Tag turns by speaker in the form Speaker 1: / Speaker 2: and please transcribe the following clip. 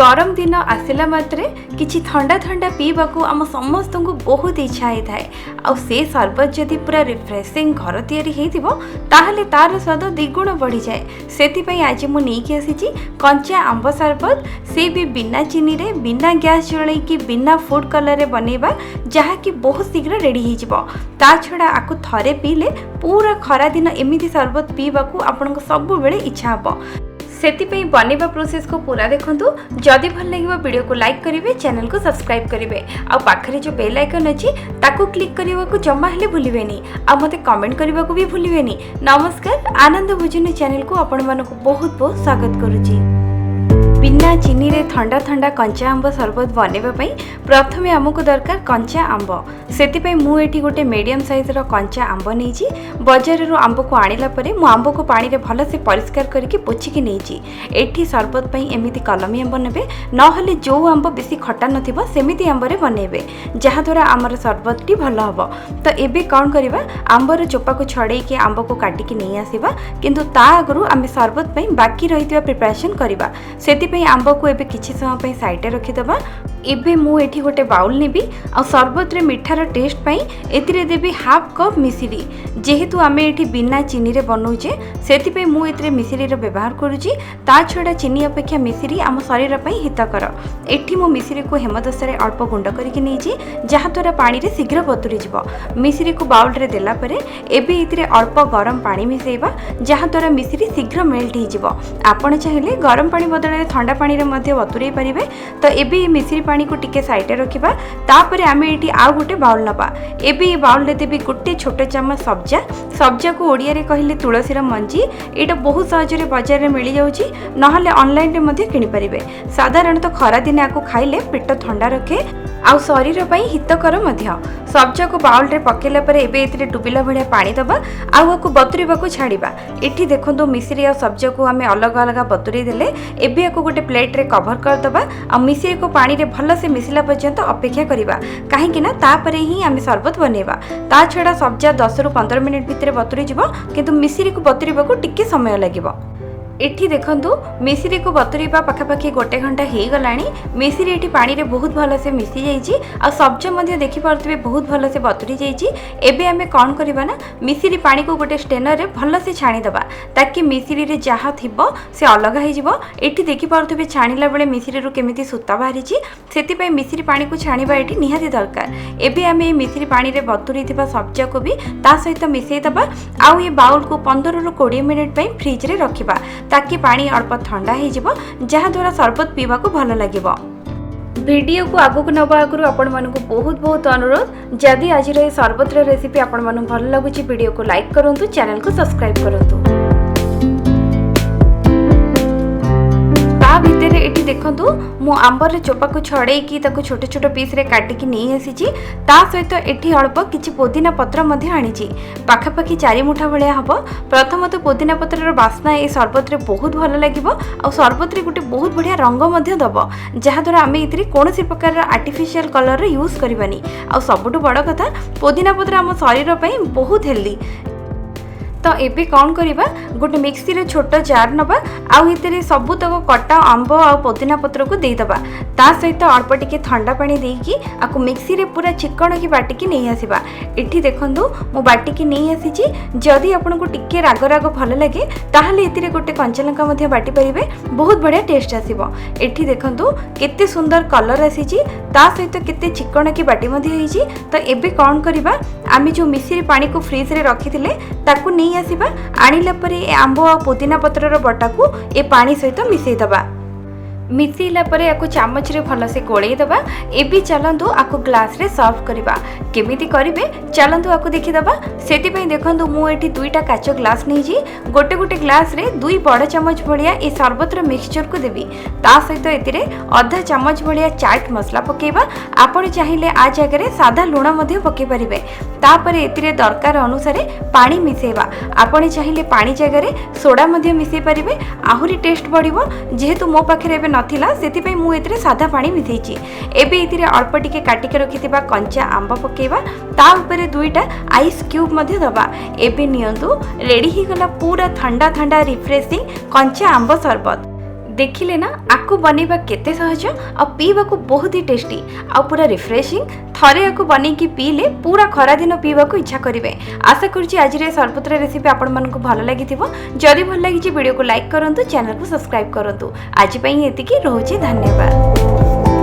Speaker 1: गरम दिन आसला मात्रे किछि ठंडा ठंडा पीवा को आम समस्त को बहुत इच्छा होता है। आ से शरबत जदि पूरा रिफ्रेशिंग घर तैयारी होइथिबो ताहले तार स्वाद द्विगुण बढ़ी जाए। सेति आज मु नेकी आसीची कंचा आंब शरबत, से भी बिना चीनी रे, बिना गैस जळै कि बिना फूड कलर रे बनेबा, जहा कि बहुत शीघ्र रेडी हो जिवो। ता छडा आकु थरे पीले पूरा खरा दिन एमिति शरबत पीवा को आपन को सब बेले इच्छा हबो। सेतिपई बनेबा प्रोसेस को पूरा देखंतु। जदि भल लागिबो वीडियो को लाइक करिवे, चैनल को सब्सक्राइब करिवे, आ पाखरे जो बेल आइकन अछि ताको क्लिक करिवा को जम्मा हेले भूलिबेनी, आ मते कमेंट करिवा को भी भूलिबेनी। नमस्कार, आनंदभोजन चैनल को आपण मानको बहुत बहुत स्वागत करूची। बिना चीनी रे ठंडा ठंडा कंचा आंब शरबत बनेबा पई प्रथमे हमको दरकार कंचा आंब। सेतिपई मु एठी गोटे मीडियम साइज रो कंचा आंब नेची। बाजार रो आंब को आनिला परे मु आंब को पानी रे भल से परिष्कार करके पोछि के नेची। एठी शरबत पई एमिति कलमी आंब नेबे, न हले जो आंब बेसी खट्टा नथिबो सेमिति आंब रे बनेबे, जहा द्वारा हमर शरबत टी भल हबो। तो एबे कोन करिबा, आंब रो चोपा को छडेई के आंब को काटी के नै आसीबा, किंतु ता आगरु आमे शरबत पई बाकी रहितबा प्रिपरेशन करिबा। सेति आंब को एबे किछि समय साइड रे रखिदबा। एबे मु एठी गोटे बाउल नेबी, आ शरबत रे मिठार टेस्ट पई एतिरे देबी हाफ कप मिश्री। जेहेतु आमे एठी बिना चीनी रे बनौचे, सेति पई मु एतिरे मिश्री रो व्यवहार करूची। ता छडा चीनी अपेक्षा मिश्री आम शरीर पई हितकर। एठी मु मिश्री को हेमदस्ता रे अल्प गुंड करके नेची, जहा द्वारा पानी रे शीघ्र बतुरी जिवो। मिश्री को बाउल रे देला परे एबे एतिरे अल्प गरम पानी मिसेइबा, जहा द्वारा मिश्री शीघ्र मेल्ट हो जिवो। आपण चाहिले गरम पानी बदले ठंडा पानी रे मध्ये बतुरै परिबे। तो एबे मिश्री पानी को टिके साइड रे रखिबा। तापरे आमे एठी आ गोटे बाउल नबा। एबे ए बाउल रे देबी गोटे छोटे चम्मच सब्जा। सब्जा को ओडिया रे कहिले तुलसी रा मंजी। एटा बहुत सहज रे बाजार रे मिली जाउची, नहले ऑनलाइन रे मध्ये किनि परिबे। साधारणतः खरा दिन आको खाइले पेट ठंडा रखे, आ शरीर पई हितकर मध्ये। सब्जा को बाउल रे पकेला परे एबे एतिरे डुबिला भलिया पानी दबा, आ को बतुरीबा को छाड़ीबा। एठी देखंतु मिश्री आ सब्जा को आमे अलग अलग बतुरी देले। एबे को गोटे प्लेट रे कवर कर दबा, आ मिश्री को पानी रे भल से मिसिला पर्यंत अपेक्षा करिबा, काहे कि ना तापरे ही आमे शरबत बनेबा। ता छडा सब्जा 10 रु 15 मिनिट भितरे बतुरी जिवो, किंतु मिश्री को बतुरीबा को टिके समय लागिबो। एठी देखंतु मिश्री को बतुरीबा पाखापाखि गोटे घंटा हो गलानी। मिश्री एठी पानी रे बहुत भल से मिसी जाइछि, आ सब्जा मध्ये देखि पारथिबे बहुत भल से बतुरी जाइछि। एबे आमे कोन करिबा ना, मिश्री पानी को गोटे स्टेनर रे भल से छाणी दबा, ताकि मिश्री रे जहा थिबो से अलग हो जिवो। एठी देखि पारथिबे छाणीला बेले मिश्री रु केमिति सुता बाहरिछि, सेति पय मिश्री पानी को छाणीबा एठी निहाती दरकार। एबे आमे मिश्री पानी रे बतुरी थिबा सब्जा को भी ता सहित मिसेई दबा, आ ये बाउल को 15 रु 20 मिनिट पय फ्रिज रे रखिबा, ताकि पानी अल्प ठंडा हो जिवो, जहा द्वारा शरबत पीवा को भल लागिवो। वीडियो को आगु को नबा आगु आपण मानकु बहुत बहुत अनुरोध, जदि आज रे शरबत रे रेसिपी आपण मानकु भल लागुची, वीडियो को लाइक करंतु, चैनल को सब्सक्राइब करंतु। भितर एठी देखंतु मु आंबर चोपा को छड़े की ताको छोटे छोटे पीस रे काटी की नहीं आसीची। ता सहित एठी अल्प किछि पुदीना पत्र मध्ये आनीची, पाखापाखि 4 मुठा भलिया हबो। प्रथमत पुदीना पत्र रो बास्ना ए शरबत रे बहुत भल लागिवो, आ शरबत रे गोटे बहुत बढ़िया रंग मध्ये दबो, जहा द्वारा आमे इतरी कोनोसी प्रकार रो आर्टिफिशियल कलर रे यूज करबानी। आ सबटु बड़ कथा, पुदीना पत्र हम शरीर पई बहुत हेल्दी। तो एबे कौन करिबा, गोटे मिक्सी रे छोट जार नबा, आउ इतरे सबु तक कटा आंब आ पुदीना पत्र को देई दबा। ता सहित अल्प टिके ठंडा पानी देकी आकु मिक्सी रे पूरा चिकन की बाटी की नहीं आसीबा। एठी देखंतु मु बाटी की नहीं आसीची। जदि आपन को टिके राग राग भल लागे, ताहले इतरे गोटे कंचा लंका मध्ये बाटी परिबे, बहुत बढ़िया टेस्ट आसीबो। एठी देखंतु केते सुंदर कलर आसीची, ता सहित केते चिकन की बाटी मध्ये होईची। तो एबे कौन करिबा, आमी जो मिश्री पानी को फ्रिज रे रखिथिले ताकू नहीं आसीबा। आनिला परे आंब आ पुदीना पत्र रो बटा को ए पानी सहित मिसेई दबा। मिसेला परे आकु चामच रे भल से गोळेई दबा। एबे चलंतु आकु ग्लास रे सर्व करिबा। केमिति करिवे चलंतु आकु देखि दबा। सेति पई देखंतु मु एठी दुईटा काचो ग्लास नेजी, गोटे गोटे ग्लास रे 2 बड़ चमच भलिया ए शरबत रो मिक्सचर को देबी। ता सहित एतिरे आधा चमच भलिया चाट मसला पकेबा। आपण चाहिले आ जगह रे सादा लूण मध्ये पके परिबे। ता परे एतिरे दरकार अनुसार पानी मिसेबा। आपण चाहिले पानी जगह रे सोडा मध्ये मिसेई परिबे, आहुरी टेस्ट बढ़िबो। जेहेतु मो पाखरे एबे नथिला, सेति पई मु एतिरे सादा पानी मिसेइची। एबे एतिरे अल्प टिके काटी के रखिथिबा कंचा आंब पकेबा। ता ऊपर 2टा आइस क्यूब मध्ये दबा। एबे नियंतु रेडी ही गला पूरा ठंडा ठंडा रिफ्रेशिंग कंचा आंब शरबत। देखिले ना आकु बनैबा केते सहज आ पीवा को बहुत ही टेस्टी आ पूरा रिफ्रेशिंग। थरे आकु बनै की पीले पूरा खरा दिन पीवा को इच्छा करिवे। आशा करूची आज रे सरबतर रेसिपी आपण मन को भल लागिथिबो। जदि भल लागिची वीडियो को लाइक करंतु, चैनल को सब्सक्राइब करंतु। आज पई एतिकी रहउची, धन्यवाद।